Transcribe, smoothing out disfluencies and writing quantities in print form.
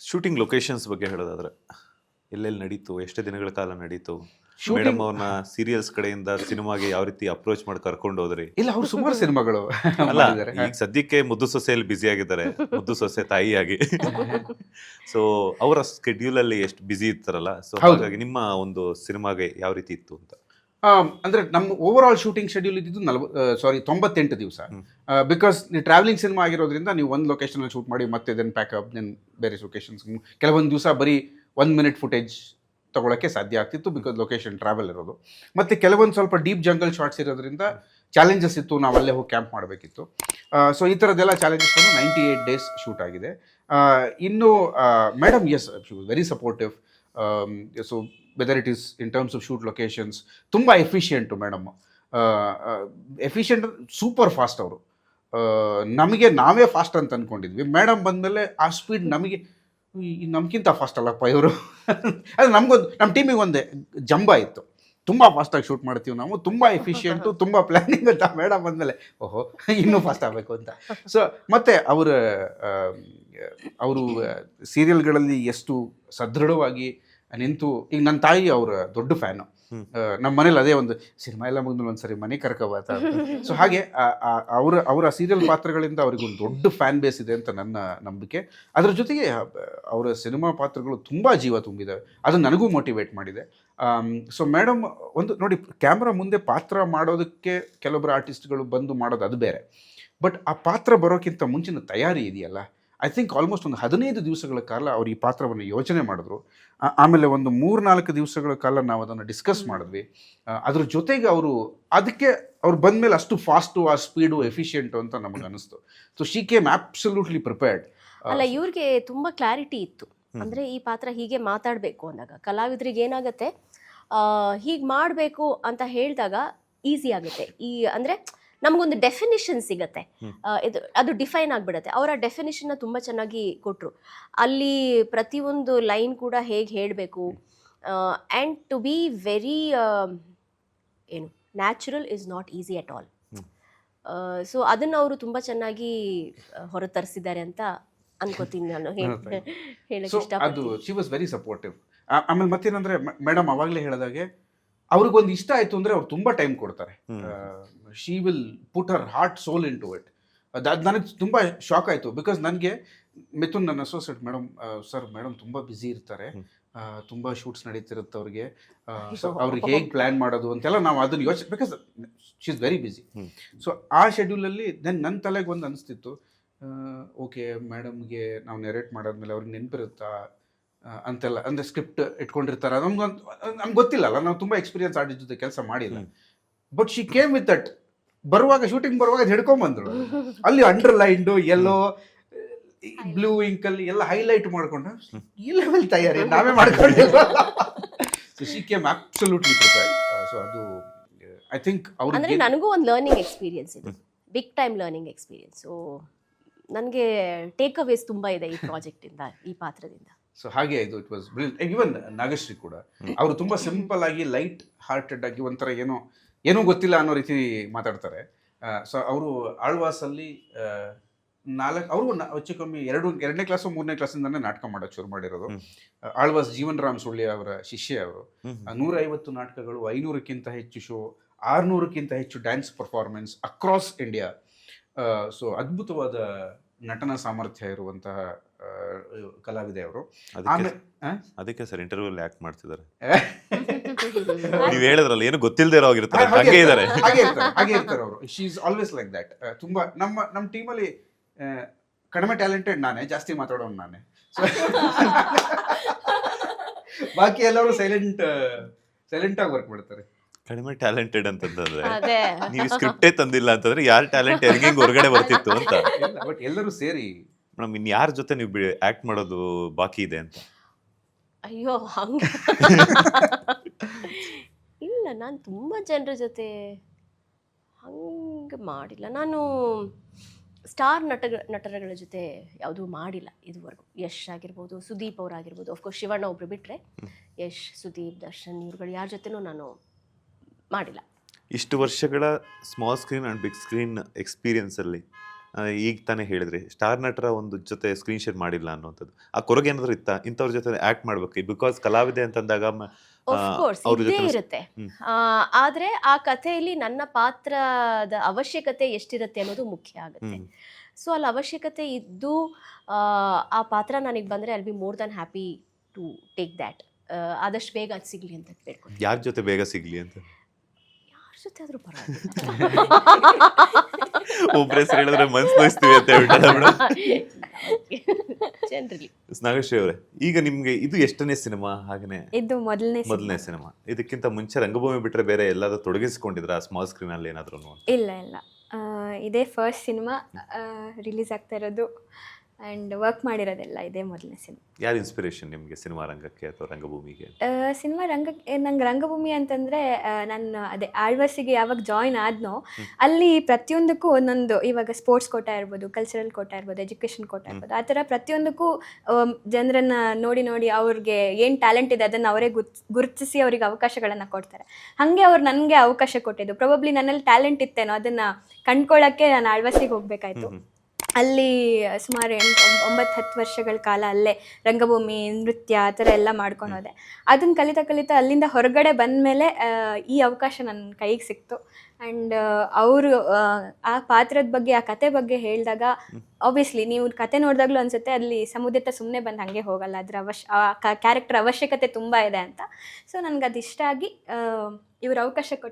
Shooting locations ಬಗ್ಗೆ ಹೇಳೋದಾದ್ರೆ ಎಲ್ಲೆಲ್ಲಿ ನಡೀತು, ಎಷ್ಟೇ ದಿನಗಳ ಕಾಲ ನಡೀತು, ಮೇಡಮ್ ಶೂಟಿಂಗ್ ಅವ್ರನ್ನ ಸೀರಿಯಲ್ಸ್ ಕಡೆಯಿಂದ ಸಿನಿಮಾಗೆ ಯಾವ ರೀತಿ ಅಪ್ರೋಚ್ ಮಾಡಿ ಕರ್ಕೊಂಡು ಹೋದ್ರಿ? ಇಲ್ಲ, ಅವ್ರು ಸುಮಾರು ಸಿನಿಮಾಗಳು ಅಲ್ಲ, ಮಾಡಿದ್ದಾರೆ. ಈಗ ಸದ್ಯಕ್ಕೆ ಮುದ್ದು ಸೊಸೆಯಲ್ಲಿ ಬ್ಯುಸಿ ಆಗಿದ್ದಾರೆ, ಮುದ್ದು ಸೊಸೆ ತಾಯಿಯಾಗಿ. ಸೊ ಅವರ ಸ್ಕೆಡ್ಯೂಲ್ ಅಲ್ಲಿ ಎಷ್ಟು ಬ್ಯುಸಿ ಇರ್ತಾರಲ್ಲ, ಸೊ ಹೌದು. ಹಾಗಾಗಿ ನಿಮ್ಮ ಒಂದು ಸಿನಿಮಾಗೆ ಯಾವ ರೀತಿ ಇತ್ತು ಅಂತ? ಅಂದ್ರೆ ನಮ್ಮ ಓವರ್ ಆಲ್ ಶೂಟಿಂಗ್ ಶೆಡ್ಯೂಲ್ ಇದ್ದಿದ್ದು 98 ದಿವಸ. ಬಿಕಾಸ್ ನೀವು ಟ್ರಾವೆಲಿಂಗ್ ಸಿನಿಮಾ ಆಗಿರೋದ್ರಿಂದ ನೀವು ಒಂದು ಲೊಕೇಶನಲ್ಲಿ ಶೂಟ್ ಮಾಡಿ ಮತ್ತೆ ದೆನ್ ಪ್ಯಾಕಪ್ ದೆನ್ ಬೇರೆ ಲೊಕೇಶನ್ಸ್. ಕೆಲವೊಂದು ದಿವಸ ಬರೀ 1 ಮಿನಿಟ್ ಫುಟೇಜ್ ತೊಗೊಳಕ್ಕೆ ಸಾಧ್ಯ ಆಗ್ತಿತ್ತು ಬಿಕಾಸ್ ಲೊಕೇಶನ್ ಟ್ರಾವೆಲ್ ಇರೋದು. ಮತ್ತು ಕೆಲವೊಂದು ಸ್ವಲ್ಪ ಡೀಪ್ ಜಂಗಲ್ ಶಾರ್ಟ್ಸ್ ಇರೋದ್ರಿಂದ ಚಾಲೆಂಜಸ್ ಇತ್ತು, ನಾವು ಅಲ್ಲೇ ಹೋಗಿ ಕ್ಯಾಂಪ್ ಮಾಡಬೇಕಿತ್ತು. ಸೊ ಈ ಥರದ್ದೆಲ್ಲ ಚಾಲೆಂಜಸ್ 98 ಡೇಸ್ ಶೂಟ್ ಆಗಿದೆ. ಇನ್ನು madam yes very supportive. So whether it is in terms of shoot locations ತುಂಬ efficient madam. Efficient, super fast ಅವರು. ನಮಗೆ ನಾವೇ ಫಾಸ್ಟ್ ಅಂತ ಅಂದ್ಕೊಂಡಿದ್ವಿ, ಮೇಡಮ್ ಬಂದಮೇಲೆ ಆ ಸ್ಪೀಡ್ ನಮಗೆ ನಮಗಿಂತ ಫಾಸ್ಟ್ ಅಲ್ಲಪ್ಪ ಇವರು. ಅದು ನಮಗೊಂದು ನಮ್ಮ ಟೀಮಿಗೆ ಒಂದೇ ಜಂಬ ಇತ್ತು, ತುಂಬ ಫಾಸ್ಟಾಗಿ ಶೂಟ್ ಮಾಡ್ತೀವಿ ನಾವು, ತುಂಬ ಎಫಿಷಿಯೆಂಟು, ತುಂಬ ಪ್ಲ್ಯಾನಿಂಗ್ ಅಂತ. ಮೇಡಮ್ ಬಂದಮೇಲೆ ಓಹೋ ಇನ್ನೂ ಫಾಸ್ಟ್ ಆಗಬೇಕು ಅಂತ. ಸೊ ಮತ್ತು ಅವರು ಸೀರಿಯಲ್ಗಳಲ್ಲಿ ಎಷ್ಟು ಸದೃಢವಾಗಿ ನಿಂತು, ಈಗ ನನ್ನ ತಾಯಿ ಅವರ ದೊಡ್ಡ ಫ್ಯಾನು. ನಮ್ಮ ಮನೇಲಿ ಅದೇ ಒಂದು ಸಿನಿಮಾ ಎಲ್ಲ ಮುಗಿದ್ಮೇಲೆ ಒಂದ್ಸರಿ ಮನೆ ಕರ್ಕೋಬಾತ. ಸೊ ಹಾಗೆ ಅವರ ಸೀರಿಯಲ್ ಪಾತ್ರಗಳಿಂದ ಅವ್ರಿಗೊಂದು ದೊಡ್ಡ ಫ್ಯಾನ್ ಬೇಸ್ ಇದೆ ಅಂತ ನನ್ನ ನಂಬಿಕೆ. ಅದರ ಜೊತೆಗೆ ಅವರ ಸಿನಿಮಾ ಪಾತ್ರಗಳು ತುಂಬ ಜೀವ ತುಂಬಿದ್ದಾವೆ, ಅದು ನನಗೂ ಮೋಟಿವೇಟ್ ಮಾಡಿದೆ. ಸೊ ಮೇಡಮ್ ಒಂದು ನೋಡಿ, ಕ್ಯಾಮ್ರಾ ಮುಂದೆ ಪಾತ್ರ ಮಾಡೋದಕ್ಕೆ ಕೆಲವೊಬ್ಬರು ಆರ್ಟಿಸ್ಟ್ಗಳು ಬಂದು ಮಾಡೋದು ಅದು ಬೇರೆ, ಬಟ್ ಆ ಪಾತ್ರ ಬರೋಕ್ಕಿಂತ ಮುಂಚಿನ ತಯಾರಿ ಇದೆಯಲ್ಲ, ಐ ಥಿಂಕ್ ಆಲ್ಮೋಸ್ಟ್ ಒಂದು 15 ದಿವಸಗಳ ಕಾಲ ಅವ್ರು ಈ ಪಾತ್ರವನ್ನು ಯೋಚನೆ ಮಾಡಿದ್ರು. ಆಮೇಲೆ ಒಂದು 3-4 ದಿವಸಗಳ ಕಾಲ ನಾವು ಅದನ್ನು ಡಿಸ್ಕಸ್ ಮಾಡಿದ್ವಿ. ಅದ್ರ ಜೊತೆಗೆ ಅದಕ್ಕೆ ಅವ್ರು ಬಂದಮೇಲೆ ಅಷ್ಟು ಫಾಸ್ಟು, ಆ ಸ್ಪೀಡು, ಎಫಿಷಿಯೆಂಟು ಅಂತ ನಮಗೆ ಅನಿಸ್ತು. So she came absolutely prepared. ಅಲ್ಲ, ಇವ್ರಿಗೆ ತುಂಬ ಕ್ಲಾರಿಟಿ ಇತ್ತು. ಅಂದರೆ ಈ ಪಾತ್ರ ಹೀಗೆ ಮಾತಾಡಬೇಕು ಅಂದಾಗ ಕಲಾವಿದರಿಗೆ ಏನಾಗುತ್ತೆ, ಹೀಗೆ ಮಾಡಬೇಕು ಅಂತ ಹೇಳಿದಾಗ ಈಸಿ ಆಗುತ್ತೆ. ಅಂದರೆ ನಮಗೊಂದು ಡೆಫಿನಿಷನ್ ಸಿಗತ್ತೆ, ಅದು ಡಿಫೈನ್ ಆಗಿಬಿಡುತ್ತೆ. ಅವರ ಡೆಫಿನಿಷನ್ನ ತುಂಬ ಚೆನ್ನಾಗಿ ಕೊಟ್ಟರು. ಅಲ್ಲಿ ಪ್ರತಿಯೊಂದು ಲೈನ್ ಕೂಡ ಹೇಗೆ ಹೇಳಬೇಕು, and to be very natural is not easy at all. So ಅದನ್ನು ಅವರು ತುಂಬ ಚೆನ್ನಾಗಿ ಹೊರತರಿಸಿದ್ದಾರೆ ಅಂತ ಅನ್ಕೋತೀನಿ ನಾನು. ಹೇಳಕ್ಕೆ ಅದು ಶಿ ವಾಸ್ ವೆರಿ ಸಪೋರ್ಟಿವ್. ಆಮೇಲೆ ಮತ್ತೇನಂದ್ರೆ ಮೇಡಮ್ ಅವಾಗಲೇ ಹೇಳಿದಾಗೆ ಅವ್ರಿಗೊಂದು ಇಷ್ಟ ಆಯಿತು ಅಂದರೆ ಅವ್ರು ತುಂಬ ಟೈಮ್ ಕೊಡ್ತಾರೆ. She will put her heart soul into it. ಅದು ನನಗೆ ತುಂಬ ಶಾಕ್ ಆಯಿತು, ಬಿಕಾಸ್ ನನಗೆ ಮಿಥುನ್, ನನ್ನ ಅಸೋಸಿಯೇಟ್, ಮೇಡಮ್ ತುಂಬ ಬ್ಯುಸಿ ಇರ್ತಾರೆ, ತುಂಬ ಶೂಟ್ಸ್ ನಡೀತಿರುತ್ತೆ ಅವ್ರಿಗೆ, ಸೊ ಅವ್ರಿಗೆ ಹೇಗೆ ಪ್ಲ್ಯಾನ್ ಮಾಡೋದು ಅಂತೆಲ್ಲ ನಾವು ಅದನ್ನು ಯೋಚನೆ, because she is very busy. So ಆ ಶೆಡ್ಯೂಲಲ್ಲಿ ನನ್ನ ತಲೆಗೆ ಒಂದು ಅನಿಸ್ತಿತ್ತು, ಓಕೆ ಮೇಡಮ್ಗೆ ನಾವು ನೆರೇಟ್ ಮಾಡಾದ್ಮೇಲೆ ಅವ್ರಿಗೆ ನೆನಪಿರುತ್ತಾ ಅಂತೆಲ್ಲ, ಅಂದರೆ ಸ್ಕ್ರಿಪ್ಟ್ ಇಟ್ಕೊಂಡಿರ್ತಾರೆ, ನಮ್ಗೆ ಗೊತ್ತಿಲ್ಲಲ್ಲ, ನಾವು ತುಂಬ ಎಕ್ಸ್ಪೀರಿಯನ್ಸ್ ಆರ್ಟಿಸ್ಟ್ ಜೊತೆ ಕೆಲಸ ಮಾಡಿಲ್ಲ. But she came with that. ಬರುವಾಗ ಶೂಟಿಂಗ್ ಬರುವಾಗ ಅದು ಹಿಡ್ಕೊಂಬಂದ್ರು, ಅಲ್ಲಿ ಅಂಡರ್ಲೈನ್ಡು ಎಲ್ಲೋ ಬ್ಲೂ ಇಂಕಲ್ಲಿ ಎಲ್ಲ ಹೈಲೈಟ್ ಮಾಡ್ಕೊಂಡು ಈ ಲೆವೆಲ್ ತಯಾರಿ ನಾವೇ ಮಾಡ್ಕೊಂಡಿಲ್ಲ. So she came absolutely prepared. So ಅದು ಐ ಥಿಂಕ್ ಅಂದರೆ ನನಗೂ ಒಂದು ಲರ್ನಿಂಗ್ ಎಕ್ಸ್ಪೀರಿಯನ್ಸ್ ಇದೆ, big time learning experience. So ನನಗೆ ಟೇಕ್ ಅವೇಸ್ ತುಂಬ ಇದೆ ಈ ಪ್ರಾಜೆಕ್ಟಿಂದ, ಈ ಪಾತ್ರದಿಂದ. ಸೊ ಹಾಗೆ ಇದು it was brilliant. Even Nagashree ಕೂಡ ಅವರು ತುಂಬ ಸಿಂಪಲ್ ಆಗಿ, ಲೈಟ್ ಹಾರ್ಟೆಡ್ ಆಗಿ, ಒಂಥರ ಏನೂ ಗೊತ್ತಿಲ್ಲ ಅನ್ನೋ ರೀತಿ ಮಾತಾಡ್ತಾರೆ. ಸೊ ಅವರು ಆಳ್ವಾಸಲ್ಲಿ ಅವರು ಹೆಚ್ಚು ಕಮ್ಮಿ 2ನೇ ಕ್ಲಾಸು 3ನೇ ಕ್ಲಾಸಿಂದಾನೇ ನಾಟಕ ಮಾಡೋಕ್ಕೆ ಶುರು ಮಾಡಿರೋದು. ಆಳ್ವಾಸ್ ಜೀವನ್ ರಾಮ್ ಸುಳ್ಯ ಅವರ ಶಿಷ್ಯ ಅವರು. 150 ನಾಟಕಗಳು, 500ಕ್ಕಿಂತ ಹೆಚ್ಚು ಶೋ, 600ಕ್ಕಿಂತ ಹೆಚ್ಚು dance performance across India. So ಅದ್ಭುತವಾದ ನಟನ ಸಾಮರ್ಥ್ಯ ಇರುವಂತಹ ಕಲಾವಿದೆ ಅವರು. ಅದಕ್ಕೆ ಸರ್ ಇಂಟರ್ವ್ಯೂ ಆಕ್ಟ್ ಮಾಡ್ತಿದ್ದಾರೆ. ನೀವು ಹೇಳಿದ್ರಲ್ಲ, ಏನು ಗೊತ್ತಿಲ್ಲದೆ ಇರೋ ಆಗಿರ್ತಾರೆ, ಹಾಗೆ ಇರ್ತಾರೆ ಅವರು. She is always like that. ತುಂಬಾ ನಮ್ಮ ಟೀಮಲ್ಲಿ ಕಡಿಮೆ ಟ್ಯಾಲೆಂಟೆಡ್ ನಾನೇ, ಜಾಸ್ತಿ ಮಾತಾಡೋನು ನಾನೇ. ಬಾಕಿ ಎಲ್ಲರೂ ಸೈಲೆಂಟ್ ಆಗಿ ವರ್ಕ್ ಮಾಡ್ತಾರೆ. ಕಡಿಮೆ ಟ್ಯಾಲೆಂಟೆಡ್ ಅಂತಂದ್ರೆ ನೀವು ಸ್ಕ್ರಿಪ್ಟೇ ತಂದಿಲ್ಲ ಅಂತಂದ್ರೆ ಯಾರು ಟ್ಯಾಲೆಂಟ್ ಹೆಂಗೆ ಹೊರಗಡೆ ಬರ್ತಿತ್ತು ಅಂತ. ಬಟ್ ಎಲ್ಲರೂ ಸೇರಿ ಮೇಡಮ್, ಇನ್ ಯಾರ ಜೊತೆ ನೀವು ಆಕ್ಟ್ ಮಾಡೋದು ಬಾಕಿ ಇದೆ ಅಂತ? ಅಯ್ಯೋ, ಹಂಗೆ ಇಲ್ಲ, ನಾನು ತುಂಬ ಜನರ ಜೊತೆ ಹಂಗೆ ಮಾಡಿಲ್ಲ. ನಾನು ಸ್ಟಾರ್ ನಟರಗಳ ಜೊತೆ ಯಾವುದೂ ಮಾಡಿಲ್ಲ ಇದುವರೆಗೂ. ಯಶ್ ಆಗಿರ್ಬೋದು, ಸುದೀಪ್ ಅವರಾಗಿರ್ಬೋದು, ಅಫ್ಕೋರ್ಸ್ ಶಿವಣ್ಣ ಒಬ್ರು ಬಿಟ್ಟರೆ ಯಶ್, ಸುದೀಪ್, ದರ್ಶನ್ ಇವ್ರುಗಳು ಯಾರ ಜೊತೆನೂ ನಾನು ಮಾಡಿಲ್ಲ. ಇಷ್ಟು ವರ್ಷಗಳ small screen and big screen ಎಕ್ಸ್ಪೀರಿಯನ್ಸಲ್ಲಿ ಈಗ ತಾನೇ ಹೇಳಿದ್ರಿ ಸ್ಟಾರ್ ನಟರ ಒಂದು ಜೊತೆ ಸ್ಕ್ರೀನ್ ಶೇರ್ ಮಾಡಿಲ್ಲ ಅನ್ನುವಂಥದ್ದು. ಆ ಕೊರಗೆ ಏನಾದ್ರು ಇತ್ತಾ ಇಂಥವ್ರ ಜೊತೆ ಆಕ್ಟ್ ಮಾಡ್ಬೇಕು ಬಿಕಾಸ್ ಕಲಾವಿದೆ ಅಂತಂದಾಗ ಕೋರ್ಸ್ ಅವ್ರ ಇದ್ದೇ ಜೊತೆ ಇರುತ್ತೆ. ಹ್ಮ್. ಆದ್ರೆ ಆ ಕಥೆಯಲ್ಲಿ ನನ್ನ ಪಾತ್ರದ ಅವಶ್ಯಕತೆ ಎಷ್ಟಿರುತ್ತೆ ಅನ್ನೋದು ಮುಖ್ಯ ಆಗುತ್ತೆ. ಹ್ಮ್. ಸೊ ಅಲ್ಲಿ ಅವಶ್ಯಕತೆ ಇದ್ದು ಆ ಪಾತ್ರ ನನಗೆ ಬಂದ್ರೆ I'll be more than happy to take that. ಆದಷ್ಟು ಬೇಗ ಅದು ಸಿಗ್ಲಿ ಅಂತ ಕೇಳ್ಕೊಂಡು. ಯಾರ ಜೊತೆ ಬೇಗ ಸಿಗ್ಲಿ ಅಂತ ಯಾರ ಜೊತೆ ಆದ್ರೂ ಪರವಾಗಿಲ್ಲ. ಒಬ್ರ ಹೆಸರು ಹೇಳಿದ್ರೆ ಮನ್ಸು ನೋಯಿಸ್ತೀವಿ ಅಂತ ಹೇಳ್ಬಿಟ್ಟಲ್ಲ ಮೇಡಮ್. ಜನರಲಿ ನಾಗಶ್ರೀ ಅವರೇ, ಈಗ ನಿಮ್ಗೆ ಇದು ಎಷ್ಟನೇ ಸಿನಿಮಾ? ಹಾಗೇನೆ ಇದು ಮೊದಲನೇ ಸಿನಿಮಾ. ಇದಕ್ಕಿಂತ ಮುಂಚೆ ರಂಗಭೂಮಿ ಬಿಟ್ರೆ ಬೇರೆ ಎಲ್ಲಾದ್ರೂ ತೊಡಗಿಸ್ಕೊಂಡಿದ್ರ ಸ್ಮಾಲ್ ಸ್ಕ್ರೀನ್ ಅಲ್ಲಿ ಏನಾದ್ರು? ಇಲ್ಲ ಇಲ್ಲ, ಇದೇ ಫಸ್ಟ್ ಸಿನಿಮಾ ರಿಲೀಸ್ ಆಗ್ತಾ ಇರೋದು ಆ್ಯಂಡ್ ವರ್ಕ್ ಮಾಡಿರೋದೆಲ್ಲ ಇದೇ ಮೊದಲನೇ ಸಿನಿಮಾ. ಯಾರು ಇನ್ಸ್ಪಿರೇಷನ್ ನಿಮಗೆ ಸಿನಿಮಾ ರಂಗಕ್ಕೆ ಅಥವಾ ರಂಗಭೂಮಿಗೆ? ಸಿನಿಮಾ ರಂಗಕ್ಕೆ ನಂಗೆ ರಂಗಭೂಮಿ ಅಂತಂದರೆ ನಾನು ಅದೇ ಆಳ್ವಾಸಿಗೆ ಯಾವಾಗ ಜಾಯ್ನ್ ಆದ್ನೋ ಅಲ್ಲಿ ಪ್ರತಿಯೊಂದಕ್ಕೂ ಒಂದೊಂದು, ಇವಾಗ ಸ್ಪೋರ್ಟ್ಸ್ ಕೋಟ ಇರ್ಬೋದು, ಕಲ್ಚರಲ್ ಕೋಟ ಇರ್ಬೋದು, ಎಜುಕೇಷನ್ ಕೋಟ ಇರ್ಬೋದು, ಆ ಥರ ಪ್ರತಿಯೊಂದಕ್ಕೂ ಜನರನ್ನು ನೋಡಿ ನೋಡಿ ಅವ್ರಿಗೆ ಏನು ಟ್ಯಾಲೆಂಟ್ ಇದೆ ಅದನ್ನು ಅವರೇ ಗುರುತಿಸಿ ಅವ್ರಿಗೆ ಅವಕಾಶಗಳನ್ನು ಕೊಡ್ತಾರೆ. ಹಾಗೆ ಅವ್ರು ನನಗೆ ಅವಕಾಶ ಕೊಟ್ಟಿದ್ದು. ಪ್ರೊಬಬ್ಲಿ ನನ್ನಲ್ಲಿ ಟ್ಯಾಲೆಂಟ್ ಇತ್ತೇನೋ ಅದನ್ನು ಕಂಡ್ಕೊಳ್ಳೋಕ್ಕೆ ನಾನು ಆಳ್ವಾಸಿಗೆ ಹೋಗಬೇಕಾಯ್ತು. ಅಲ್ಲಿ ಸುಮಾರು 9-10 ವರ್ಷಗಳ ಕಾಲ ಅಲ್ಲೇ ರಂಗಭೂಮಿ, ನೃತ್ಯ ಆ ಥರ ಎಲ್ಲ ಮಾಡ್ಕೊಂಡು ಹೋದೆ. ಅದನ್ನು ಕಲಿತಾ ಅಲ್ಲಿಂದ ಹೊರಗಡೆ ಬಂದಮೇಲೆ ಈ ಅವಕಾಶ ನನ್ನ ಕೈಗೆ ಸಿಕ್ತು. ಆ್ಯಂಡ್ ಅವರು ಆ ಪಾತ್ರದ ಬಗ್ಗೆ, ಆ ಕತೆ ಬಗ್ಗೆ ಹೇಳಿದಾಗ ಆಬ್ವಿಯಸ್ಲಿ ನೀವು ಕತೆ ನೋಡಿದಾಗಲೂ ಅನಿಸುತ್ತೆ ಅಲ್ಲಿ ಸಮುದ್ರತ ಸುಮ್ಮನೆ ಬಂದು ಹಾಗೆ ಹೋಗಲ್ಲ, ಅದರ ಕ್ಯಾರೆಕ್ಟರ್ ಅವಶ್ಯಕತೆ ತುಂಬ ಇದೆ ಅಂತ. ಸೊ ನನಗೆ ಅದು ಇಷ್ಟ ಆಗಿ ಇವ್ರ ಅವಕಾಶ ಕೊಟ್ಟು